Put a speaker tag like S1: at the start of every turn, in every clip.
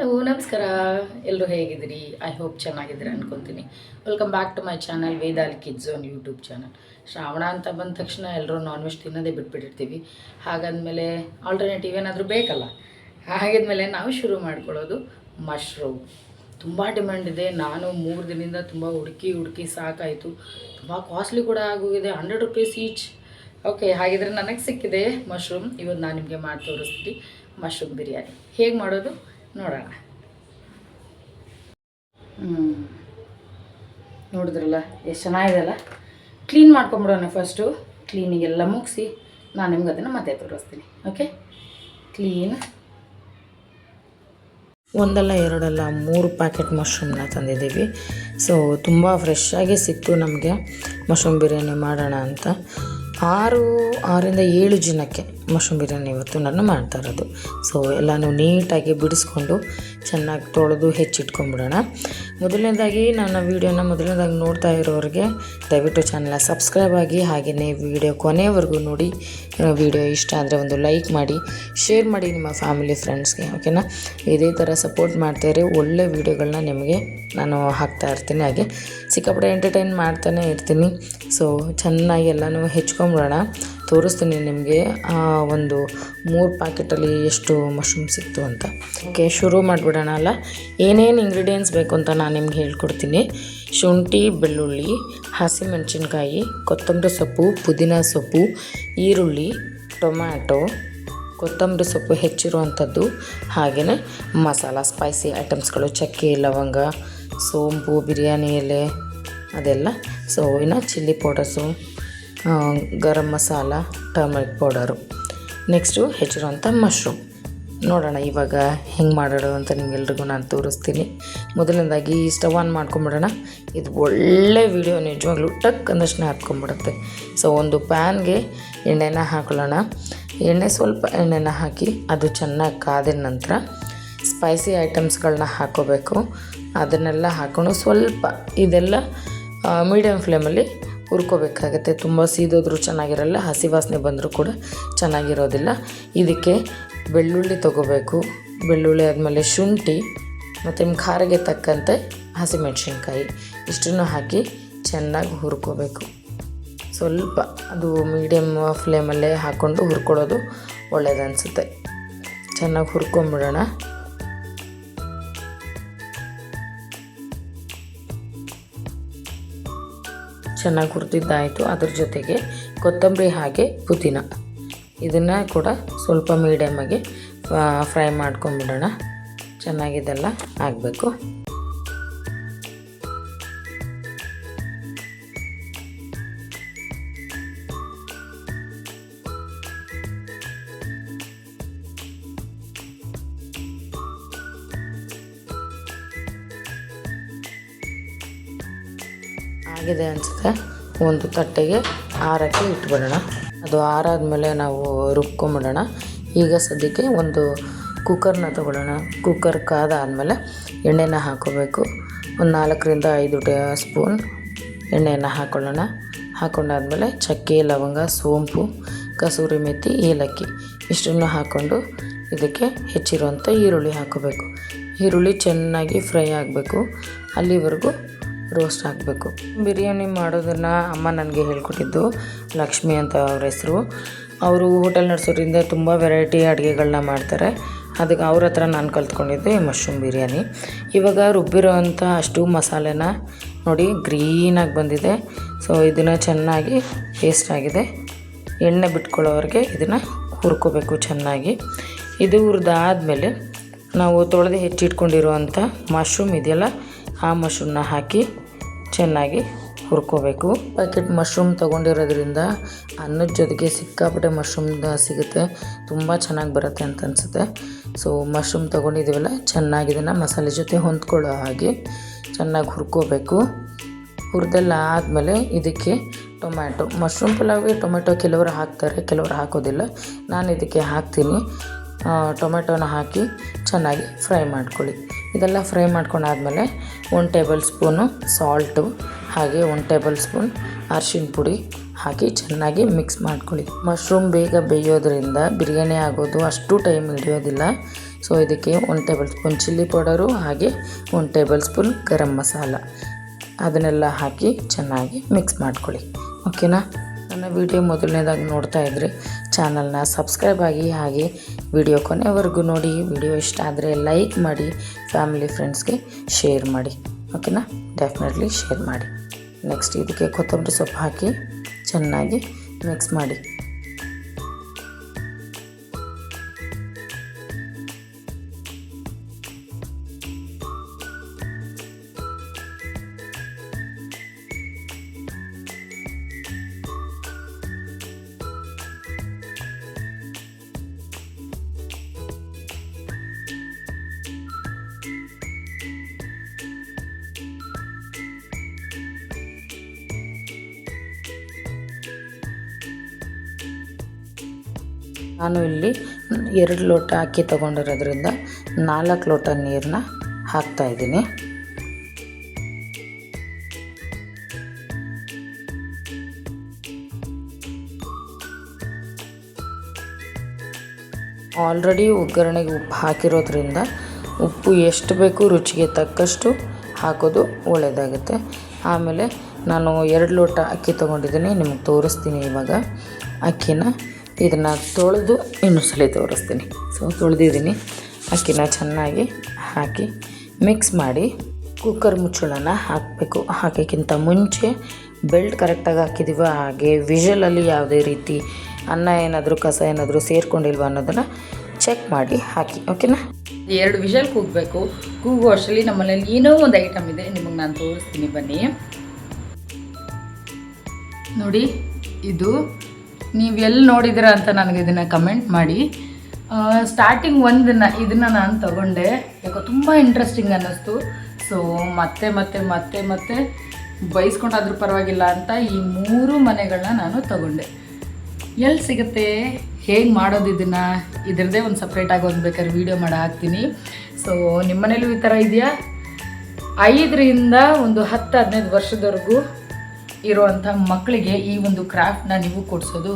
S1: Hello ನಮಸ್ಕಾರ, ಎಲ್ಲರೂ ಹೇಗಿದ್ದೀರಿ? ಐ ಹೋಪ್ ಚೆನ್ನಾಗಿದ್ದೀರಿ ಅನ್ಕೊತೀನಿ. Welcome back to my channel Vedal kids on YouTube channel. Shravana ಅಂತ ಬಂದ ತಕ್ಷಣ ಎಲ್ಲರೂ ನಾನ್ ವೆಜ್ ತಿನ್ನೋದೇ ಬಿಟ್ಬಿಟ್ಟಿರ್ತೀವಿ. ಹಾಗಾದ್ಮೇಲೆ ಆಲ್ಟರ್ನೇಟಿವ್ ಏನಾದರೂ ಬೇಕಲ್ಲ. ಹಾಗಿದ್ಮೇಲೆ ನಾವು ಶುರು ಮಾಡ್ಕೊಳ್ಳೋದು ಮಶ್ರೂಮ್. ತುಂಬ ಡಿಮ್ಯಾಂಡ್ ಇದೆ. ನಾನು 3 ದಿನದಿಂದ ತುಂಬ ಹುಡುಕಿ ಸಾಕಾಯಿತು. ತುಂಬ ಕಾಸ್ಟ್ಲಿ ಕೂಡ ಆಗೋಗಿದೆ, 100 ರೂಪೀಸ್ ಈಚ್. ಓಕೆ, ಹಾಗಿದ್ರೆ ನನಗೆ ಸಿಕ್ಕಿದೆ ಮಶ್ರೂಮ್. ಇವತ್ತು ನಾನು ನಿಮಗೆ ಮಾಡಿ ತೋರಿಸ್ತೀನಿ ಮಶ್ರೂಮ್ ಬಿರಿಯಾನಿ. ಹೇಗೆ ಮಾಡೋದು ನೋಡೋಣ. ನೋಡಿದ್ರಲ್ಲ ಎಷ್ಟು ಚೆನ್ನಾಗಿದೆ ಅಲ್ಲ. ಕ್ಲೀನ್ ಮಾಡ್ಕೊಂಬಿಡೋಣ. ಫಸ್ಟು ಕ್ಲೀನಿಗೆಲ್ಲ ಮುಗಿಸಿ ನಾನು ನಿಮ್ಗೆ ಅದನ್ನು ಮತ್ತೆ ತೋರಿಸ್ತೀನಿ. ಓಕೆ, ಕ್ಲೀನ್ ಒಂದಲ್ಲ ಎರಡಲ್ಲ 3 ಪ್ಯಾಕೆಟ್ ಮಶ್ರೂಮ್ನ ತಂದಿದ್ದೀವಿ. ಸೊ ತುಂಬ ಫ್ರೆಶ್ಶಾಗಿ ಸಿಕ್ತು ನಮಗೆ ಮಶ್ರೂಮ್ ಬಿರಿಯಾನಿ ಮಾಡೋಣ ಅಂತ. 6ರಿಂದ 7 ಜನಕ್ಕೆ ಮಶ್ರೂಮ್ ಬಿರಿಯಾನಿ ಇವತ್ತು ನಾನು ಮಾಡ್ತಾ ಇರೋದು. ಸೊ ಎಲ್ಲನೂ ನೀಟಾಗಿ ಬಿಡಿಸ್ಕೊಂಡು ಚೆನ್ನಾಗಿ ತೊಳೆದು ಹೆಚ್ಚಿಟ್ಕೊಂಡ್ಬಿಡೋಣ. ಮೊದಲನೇದಾಗಿ ನನ್ನ ವೀಡಿಯೋನ ನೋಡ್ತಾ ಇರೋರಿಗೆ ದಯವಿಟ್ಟು ಚಾನಲ್ನ ಸಬ್ಸ್ಕ್ರೈಬ್ ಆಗಿ, ಹಾಗೆಯೇ ವಿಡಿಯೋ ಕೊನೆವರೆಗೂ ನೋಡಿ. ವಿಡಿಯೋ ಇಷ್ಟ ಆದರೆ ಒಂದು ಲೈಕ್ ಮಾಡಿ, ಶೇರ್ ಮಾಡಿ ನಿಮ್ಮ ಫ್ಯಾಮಿಲಿ ಫ್ರೆಂಡ್ಸ್ಗೆ. ಓಕೆನಾ? ಇದೇ ಥರ ಸಪೋರ್ಟ್ ಮಾಡ್ತಾಯಿರಿ. ಒಳ್ಳೆ ವೀಡಿಯೋಗಳನ್ನ ನಿಮಗೆ ನಾನು ಹಾಕ್ತಾ ಇರ್ತೀನಿ. ಹಾಗೆ ಸಿಕ್ಕಾಪಟ್ಟೆ ಎಂಟರ್ಟೈನ್ ಮಾಡ್ತಾನೆ ಇರ್ತೀನಿ. ಸೊ ಚೆನ್ನಾಗಿ ಎಲ್ಲನೂ ಹೆಚ್ಕೊಂಬಿಡೋಣ. ತೋರಿಸ್ತೀನಿ ನಿಮಗೆ ಒಂದು 3 ಪ್ಯಾಕೆಟಲ್ಲಿ ಎಷ್ಟು ಮಶ್ರೂಮ್ ಸಿಕ್ತು ಅಂತ. ಓಕೆ, ಶುರು ಮಾಡಿಬಿಡೋಣ ಅಲ್ಲ. ಏನೇನು ಇಂಗ್ರೀಡಿಯೆಂಟ್ಸ್ ಬೇಕು ಅಂತ ನಾನು ನಿಮ್ಗೆ ಹೇಳ್ಕೊಡ್ತೀನಿ. ಶುಂಠಿ, ಬೆಳ್ಳುಳ್ಳಿ, ಹಸಿಮೆಣಸಿನ್ಕಾಯಿ, ಕೊತ್ತಂಬರಿ ಸೊಪ್ಪು, ಪುದೀನ ಸೊಪ್ಪು, ಈರುಳ್ಳಿ, ಟೊಮ್ಯಾಟೊ, ಕೊತ್ತಂಬರಿ ಸೊಪ್ಪು ಹೆಚ್ಚಿರುವಂಥದ್ದು, ಹಾಗೆಯೇ ಮಸಾಲ ಸ್ಪೈಸಿ ಐಟಮ್ಸ್ಗಳು, ಚಕ್ಕೆ, ಲವಂಗ, ಸೋಂಪು, ಬಿರಿಯಾನಿ ಎಲೆ ಅದೆಲ್ಲ. ಸೊ ಇನ್ನು chilli powders, garam masala, turmeric powder. Next ಹೆಚ್ಚಿರುವಂಥ ಮಶ್ರೂಮ್. ನೋಡೋಣ ಇವಾಗ ಹೆಂಗೆ ಮಾಡೋದು ಅಂತ ನಿಮ್ಗೆಲ್ರಿಗೂ ನಾನು ತೋರಿಸ್ತೀನಿ. ಮೊದಲನೇದಾಗಿ ಸ್ಟವ್ ಆನ್ ಮಾಡ್ಕೊಂಬಿಡೋಣ. ಇದು ಒಳ್ಳೆ ವಿಡಿಯೋ, ನಿಜವಾಗ್ಲೂ ಟಕ್ ಅಂದಷ್ಟೇ ಹತ್ಕೊಂಡ್ಬಿಡುತ್ತೆ. ಸೊ ಒಂದು ಪ್ಯಾನ್ಗೆ ಎಣ್ಣೆನ ಹಾಕೊಳ್ಳೋಣ. ಸ್ವಲ್ಪ ಎಣ್ಣೆನ ಹಾಕಿ ಅದು ಚೆನ್ನಾಗಿ ಕಾದ ನಂತರ ಸ್ಪೈಸಿ ಐಟಮ್ಸ್ಗಳನ್ನ ಹಾಕ್ಕೋಬೇಕು. ಅದನ್ನೆಲ್ಲ ಹಾಕ್ಕೊಂಡು ಸ್ವಲ್ಪ ಇದೆಲ್ಲ ಮೀಡಿಯಮ್ ಫ್ಲೇಮಲ್ಲಿ ಹುರ್ಕೋಬೇಕಾಗತ್ತೆ. ತುಂಬ ಸೀದೋದ್ರೂ ಚೆನ್ನಾಗಿರಲ್ಲ, ಹಸಿ ವಾಸನೆ ಬಂದರೂ ಕೂಡ ಚೆನ್ನಾಗಿರೋದಿಲ್ಲ. ಇದಕ್ಕೆ ಬೆಳ್ಳುಳ್ಳಿ ತೊಗೋಬೇಕು. ಬೆಳ್ಳುಳ್ಳಿ ಆದಮೇಲೆ ಶುಂಠಿ ಮತ್ತು ನಿಮ್ಮ ಖಾರಕ್ಕೆ ತಕ್ಕಂತೆ ಹಸಿಮೆಣಸಿನ್ಕಾಯಿ ಇಷ್ಟನ್ನು ಹಾಕಿ ಚೆನ್ನಾಗಿ ಹುರ್ಕೋಬೇಕು. ಸ್ವಲ್ಪ ಅದು ಮೀಡಿಯಮ್ ಫ್ಲೇಮಲ್ಲೇ ಹಾಕ್ಕೊಂಡು ಹುರ್ಕೊಳ್ಳೋದು ಒಳ್ಳೆಯದನ್ಸುತ್ತೆ. ಚೆನ್ನಾಗಿ ಹುರ್ಕೊಂಬಿಡೋಣ. ಚೆನ್ನಾಗಿ ಹುರಿದಿದ್ದಾಯಿತು. ಅದ್ರ ಜೊತೆಗೆ ಕೊತ್ತಂಬರಿ ಹಾಗೆ ಪುದೀನ ಇದನ್ನು ಕೂಡ ಸ್ವಲ್ಪ ಮೀಡಿಯಮ್ಮಾಗಿ ಫ್ರೈ ಮಾಡ್ಕೊಂಬಿಡೋಣ. ಚೆನ್ನಾಗಿದೆಲ್ಲ ಆಗಬೇಕು. ಆಗಿದೆ ಅನಿಸುತ್ತೆ. ಒಂದು ತಟ್ಟೆಗೆ ಆರಕ್ಕೆ ಇಟ್ಬಿಡೋಣ. ಅದು ಆರಾದಮೇಲೆ ನಾವು ರುಬ್ಕೊಂಬಿಡೋಣ. ಈಗ ಸದ್ಯಕ್ಕೆ ಒಂದು ಕುಕ್ಕರ್ನ ತೊಗೊಳ್ಳೋಣ. ಕುಕ್ಕರ್ ಕಾದಾದಮೇಲೆ ಎಣ್ಣೆನ ಹಾಕ್ಕೋಬೇಕು. ಒಂದು 4ರಿಂದ 5 ಸ್ಪೂನ್ ಎಣ್ಣೆಯನ್ನು ಹಾಕ್ಕೊಳ್ಳೋಣ. ಹಾಕ್ಕೊಂಡಾದ್ಮೇಲೆ ಚಕ್ಕೆ, ಲವಂಗ, ಸೋಂಪು, ಕಸೂರಿ ಮೆಥಿ, ಏಲಕ್ಕಿ ಇಷ್ಟನ್ನು ಹಾಕ್ಕೊಂಡು ಇದಕ್ಕೆ ಹೆಚ್ಚಿರುವಂಥ ಈರುಳ್ಳಿ ಹಾಕ್ಕೋಬೇಕು. ಈರುಳ್ಳಿ ಚೆನ್ನಾಗಿ ಫ್ರೈ ಆಗಬೇಕು, ಅಲ್ಲಿವರೆಗೂ ರೋಸ್ಟ್ ಆಗಬೇಕು. ಬಿರಿಯಾನಿ ಮಾಡೋದನ್ನು ಅಮ್ಮ ನನಗೆ ಹೇಳ್ಕೊಟ್ಟಿದ್ದು. ಲಕ್ಷ್ಮಿ ಅಂತ ಅವ್ರ ಹೆಸರು. ಅವರು ಹೋಟೆಲ್ ನಡೆಸೋದ್ರಿಂದ ತುಂಬ ವೆರೈಟಿ ಅಡುಗೆಗಳನ್ನ ಮಾಡ್ತಾರೆ. ಅದಕ್ಕೆ ಅವ್ರ ಹತ್ರ ನಾನು ಕಲ್ತ್ಕೊಂಡಿದ್ದು ಈ ಮಶ್ರೂಮ್ ಬಿರಿಯಾನಿ. ಇವಾಗ ರುಬ್ಬಿರೋವಂಥ ಅಷ್ಟು ಮಸಾಲೆನ ನೋಡಿ ಗ್ರೀನಾಗಿ ಬಂದಿದೆ. ಸೊ ಇದನ್ನು ಚೆನ್ನಾಗಿ ಪೇಸ್ಟ್ ಆಗಿದೆ. ಎಣ್ಣೆ ಬಿಟ್ಕೊಳ್ಳೋವರೆಗೆ ಇದನ್ನು ಹುರ್ಕೋಬೇಕು ಚೆನ್ನಾಗಿ. ಇದು ಹುರಿದಾದ್ಮೇಲೆ ನಾವು ತೊಳೆದು ಹೆಚ್ಚಿಟ್ಕೊಂಡಿರುವಂಥ ಮಶ್ರೂಮ್ ಇದೆಯಲ್ಲ, ಆ ಮಶ್ರೂಮ್ನ ಹಾಕಿ ಚೆನ್ನಾಗಿ ಹುರ್ಕೋಬೇಕು. ಪ್ಯಾಕೆಟ್ ಮಶ್ರೂಮ್ ತೊಗೊಂಡಿರೋದ್ರಿಂದ ಅನ್ನದ ಜೊತೆಗೆ ಸಿಕ್ಕಾಪಟ್ಟೆ ಮಶ್ರೂಮ್ ಸಿಗುತ್ತೆ. ತುಂಬ ಚೆನ್ನಾಗಿ ಬರುತ್ತೆ ಅಂತ ಅನಿಸುತ್ತೆ. ಸೊ ಮಶ್ರೂಮ್ ತೊಗೊಂಡಿದ್ದೀವಲ್ಲ, ಚೆನ್ನಾಗಿ ಇದನ್ನು ಮಸಾಲೆ ಜೊತೆ ಹೊಂದ್ಕೊಳ್ಳೋ ಹಾಗೆ ಚೆನ್ನಾಗಿ ಹುರ್ಕೋಬೇಕು. ಹುರಿದೆಲ್ಲ ಆದಮೇಲೆ ಇದಕ್ಕೆ ಟೊಮ್ಯಾಟೊ, ಮಶ್ರೂಮ್ ಪಲಾವ್ಗೆ ಟೊಮೆಟೊ ಕೆಲವರು ಹಾಕ್ತಾರೆ, ಕೆಲವರು ಹಾಕೋದಿಲ್ಲ. ನಾನು ಇದಕ್ಕೆ ಹಾಕ್ತೀನಿ. ಟೊಮೆಟೊನ ಹಾಕಿ ಚೆನ್ನಾಗಿ ಫ್ರೈ ಮಾಡ್ಕೊಳ್ಳಿ. ಇದೆಲ್ಲ ಫ್ರೈ ಮಾಡ್ಕೊಂಡಾದ್ಮೇಲೆ 1 ಟೇಬಲ್ ಸ್ಪೂನು ಸಾಲ್ಟು, ಹಾಗೆ 1 ಟೇಬಲ್ ಸ್ಪೂನ್ ಅರಿಶಿನ ಪುಡಿ ಹಾಕಿ ಚೆನ್ನಾಗಿ ಮಿಕ್ಸ್ ಮಾಡ್ಕೊಳ್ಳಿ. ಮಶ್ರೂಮ್ ಬೇಗ ಬೇಯೋದ್ರಿಂದ ಬಿರಿಯಾನಿ ಆಗೋದು ಅಷ್ಟು ಟೈಮ್ ಹಿಡಿಯೋದಿಲ್ಲ. ಸೊ ಇದಕ್ಕೆ 1 ಟೇಬಲ್ ಸ್ಪೂನ್ ಚಿಲ್ಲಿ ಪೌಡರು ಹಾಗೆ 1 ಟೇಬಲ್ ಸ್ಪೂನ್ ಗರಂ ಮಸಾಲ ಅದನ್ನೆಲ್ಲ ಹಾಕಿ ಚೆನ್ನಾಗಿ ಮಿಕ್ಸ್ ಮಾಡ್ಕೊಳ್ಳಿ. ಓಕೆನಾ? ನನ್ನ ವಿಡಿಯೋ ಮೊದಲನೇದಾಗಿ ನೋಡ್ತಾ ಇದ್ದರೆ ಚಾನಲ್ನ ಸಬ್ಸ್ಕ್ರೈಬ್ ಆಗಿ ಹಾಗೆ ವಿಡಿಯೋ ಕೊನೆವರೆಗೂ ನೋಡಿ. ವಿಡಿಯೋ ಇಷ್ಟ ಆದರೆ ಲೈಕ್ ಮಾಡಿ, ಫ್ಯಾಮಿಲಿ ಫ್ರೆಂಡ್ಸ್ಗೆ ಶೇರ್ ಮಾಡಿ. ಓಕೆನಾ? ಡೆಫಿನೆಟ್ಲಿ ಶೇರ್ ಮಾಡಿ. ನೆಕ್ಸ್ಟ್ ಇದಕ್ಕೆ ಕೊತ್ತಂಬರಿ ಸೊಪ್ಪು ಹಾಕಿ ಚೆನ್ನಾಗಿ ಮಿಕ್ಸ್ ಮಾಡಿ. ನಾನು ಇಲ್ಲಿ 2 ಲೋಟ ಅಕ್ಕಿ ತೊಗೊಂಡಿರೋದ್ರಿಂದ 4 ಲೋಟ ನೀರನ್ನ ಹಾಕ್ತಾಯಿದ್ದೀನಿ. ಆಲ್ರೆಡಿ ಒಗ್ಗರಣೆಗೆ ಉಪ್ಪು ಹಾಕಿರೋದ್ರಿಂದ ಉಪ್ಪು ಎಷ್ಟು ಬೇಕು ರುಚಿಗೆ ತಕ್ಕಷ್ಟು ಹಾಕೋದು ಒಳ್ಳೆಯದಾಗುತ್ತೆ. ಆಮೇಲೆ ನಾನು 2 ಲೋಟ ಅಕ್ಕಿ ತೊಗೊಂಡಿದ್ದೀನಿ, ನಿಮಗೆ ತೋರಿಸ್ತೀನಿ. ಇವಾಗ ಅಕ್ಕಿನ ಇದನ್ನು ತೊಳೆದು ಇನ್ನೊಂದ್ಸಲ ತೋರಿಸ್ತೀನಿ. ಸೊ ತೊಳೆದಿದ್ದೀನಿ. ಅಕ್ಕಿನ ಚೆನ್ನಾಗಿ ಹಾಕಿ ಮಿಕ್ಸ್ ಮಾಡಿ ಕುಕ್ಕರ್ ಮುಚ್ಚಳನ ಹಾಕಬೇಕು. ಹಾಕೋಕ್ಕಿಂತ ಮುಂಚೆ ಬೆಲ್ಟ್ ಕರೆಕ್ಟಾಗಿ ಹಾಕಿದ್ದೀವ, ಹಾಗೆ ವಿಷಲಲ್ಲಿ ಯಾವುದೇ ರೀತಿ ಅನ್ನ ಏನಾದರೂ ಕಸ ಏನಾದರೂ ಸೇರಿಕೊಂಡಿಲ್ವ ಅನ್ನೋದನ್ನು ಚೆಕ್ ಮಾಡಿ ಹಾಕಿ. ಓಕೆನಾ?
S2: 2 ವಿಷಲ್ ಕೂಗಬೇಕು. ಕೂಗೋ ಅಷ್ಟರಲ್ಲಿ ನಮ್ಮ ಮನೇಲಿ ಏನೋ ಒಂದು ಐಟಮ್ ಇದೆ, ನಿಮಗೆ ನಾನು ತೋರಿಸ್ತೀನಿ ಬನ್ನಿ. ನೋಡಿ, ಇದು ನೀವು ಎಲ್ಲಿ ನೋಡಿದ್ದೀರಾ ಅಂತ ನನಗೆ ಇದನ್ನು ಕಮೆಂಟ್ ಮಾಡಿ. ಸ್ಟಾರ್ಟಿಂಗ್ ಇದನ್ನು ನಾನು ತಗೊಂಡೆ, ಯಾಕೋ ತುಂಬ ಇಂಟ್ರೆಸ್ಟಿಂಗ್ ಅನ್ನಿಸ್ತು. ಸೊ ಮತ್ತೆ ಮತ್ತೆ ಮತ್ತೆ ಮತ್ತೆ ಬೈಸ್ಕೊಂಡಾದ್ರೂ ಪರವಾಗಿಲ್ಲ ಅಂತ ಈ 3 ಮನೆಗಳನ್ನ ನಾನು ತಗೊಂಡೆ. ಎಲ್ಲಿ ಸಿಗುತ್ತೆ, ಹೇಗೆ ಮಾಡೋದು ಇದರದ್ದೇ ಒಂದು ಸಪ್ರೇಟಾಗಿ ಒಂದು ಬೇಕಾದ್ರೆ ವೀಡಿಯೋ ಮಾಡಿ ಹಾಕ್ತೀನಿ. ಸೊ ನಿಮ್ಮ ಮನೇಲೂ ಈ ಥರ ಇದೆಯಾ? 5ರಿಂದ ಒಂದು 10-15 ವರ್ಷದವರೆಗೂ ಇರುವಂಥ ಮಕ್ಕಳಿಗೆ ಈ ಒಂದು ಕ್ರಾಫ್ಟ್ನ ನೀವು ಕೊಡಿಸೋದು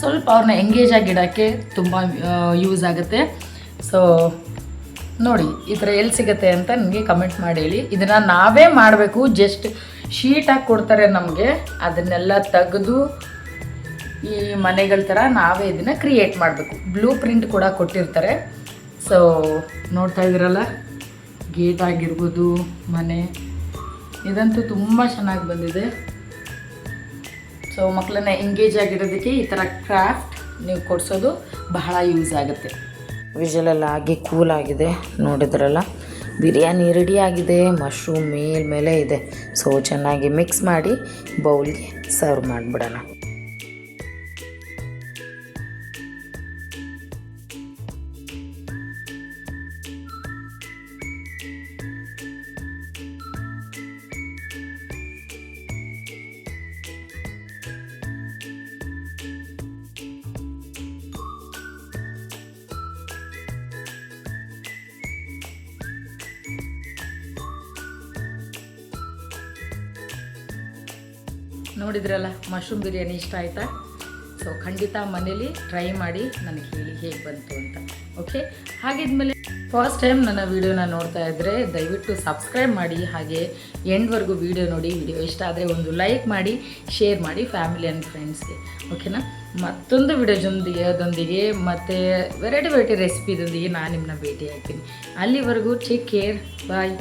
S2: ಸ್ವಲ್ಪ ಅವ್ರನ್ನ ಎಂಗೇಜ್ ಆಗಿಡೋಕ್ಕೆ ತುಂಬ ಯೂಸ್ ಆಗುತ್ತೆ. ಸೊ ನೋಡಿ, ಈ ಥರ ಎಲ್ಲಿ ಸಿಗುತ್ತೆ ಅಂತ ನನಗೆ ಕಮೆಂಟ್ ಮಾಡಿ ಹೇಳಿ. ಇದನ್ನು ನಾವೇ ಮಾಡಬೇಕು. ಜಸ್ಟ್ ಶೀಟಾಗಿ ಕೊಡ್ತಾರೆ ನಮಗೆ, ಅದನ್ನೆಲ್ಲ ತೆಗೆದು ಈ ಮನೆಗಳ ಥರ ನಾವೇ ಇದನ್ನು ಕ್ರಿಯೇಟ್ ಮಾಡಬೇಕು. ಬ್ಲೂ ಪ್ರಿಂಟ್ ಕೂಡ ಕೊಟ್ಟಿರ್ತಾರೆ. ಸೊ ನೋಡ್ತಾ ಇದ್ದೀರಲ್ಲ, ಗೇಟ್ ಆಗಿರ್ಬೋದು, ಮನೆ, ಇದಂತೂ ತುಂಬ ಚೆನ್ನಾಗಿ ಬಂದಿದೆ. ಸೊ ಮಕ್ಕಳನ್ನ ಎಂಗೇಜ್ ಆಗಿರೋದಕ್ಕೆ ಈ ಥರ ಕ್ರಾಫ್ಟ್ ನೀವು ಕೊಡಿಸೋದು ಬಹಳ ಯೂಸ್ ಆಗುತ್ತೆ.
S1: ವಿಷಲೆಲ್ಲ ಆಗಿ ಕೂಲ್ ಆಗಿದೆ. ನೋಡಿದ್ರಲ್ಲ, ಬಿರಿಯಾನಿ ರೆಡಿ ಆಗಿದೆ. ಮಶ್ರೂಮ್ ಮೇಲೆ ಇದೆ. ಸೊ ಚೆನ್ನಾಗಿ ಮಿಕ್ಸ್ ಮಾಡಿ ಬೌಲ್ಗೆ ಸರ್ವ್ ಮಾಡಿಬಿಡೋಣ.
S2: ನೋಡಿದ್ರಲ್ಲ, ಮಶ್ರೂಮ್ ಬಿರಿಯಾನಿ ಇಷ್ಟ ಆಯಿತಾ? ಸೊ ಖಂಡಿತ ಮನೇಲಿ ಟ್ರೈ ಮಾಡಿ ನನಗೆ ಹೇಳಿ ಹೇಗೆ ಬಂತು ಅಂತ. ಓಕೆ, ಹಾಗಿದ್ಮೇಲೆ ಫಸ್ಟ್ ಟೈಮ್ ನನ್ನ ವೀಡಿಯೋನ ನೋಡ್ತಾ ಇದ್ದರೆ ದಯವಿಟ್ಟು ಸಬ್ಸ್ಕ್ರೈಬ್ ಮಾಡಿ, ಹಾಗೆ ಎಂಡ್ವರೆಗೂ ವೀಡಿಯೋ ನೋಡಿ. ವಿಡಿಯೋ ಇಷ್ಟ ಆದರೆ ಒಂದು ಲೈಕ್ ಮಾಡಿ, ಶೇರ್ ಮಾಡಿ ಫ್ಯಾಮಿಲಿ ಆ್ಯಂಡ್ ಫ್ರೆಂಡ್ಸ್ಗೆ. ಓಕೆನಾ? ಮತ್ತೊಂದು ವಿಡಿಯೋದೊಂದಿಗೆ ಮತ್ತು ವೆರೈಟಿ ರೆಸಿಪಿದೊಂದಿಗೆ ನಾನು ನಿಮ್ಮನ್ನ ಭೇಟಿ ಆಗ್ತೀನಿ. ಅಲ್ಲಿವರೆಗೂ ಟೇಕ್ ಕೇರ್, ಬಾಯ್.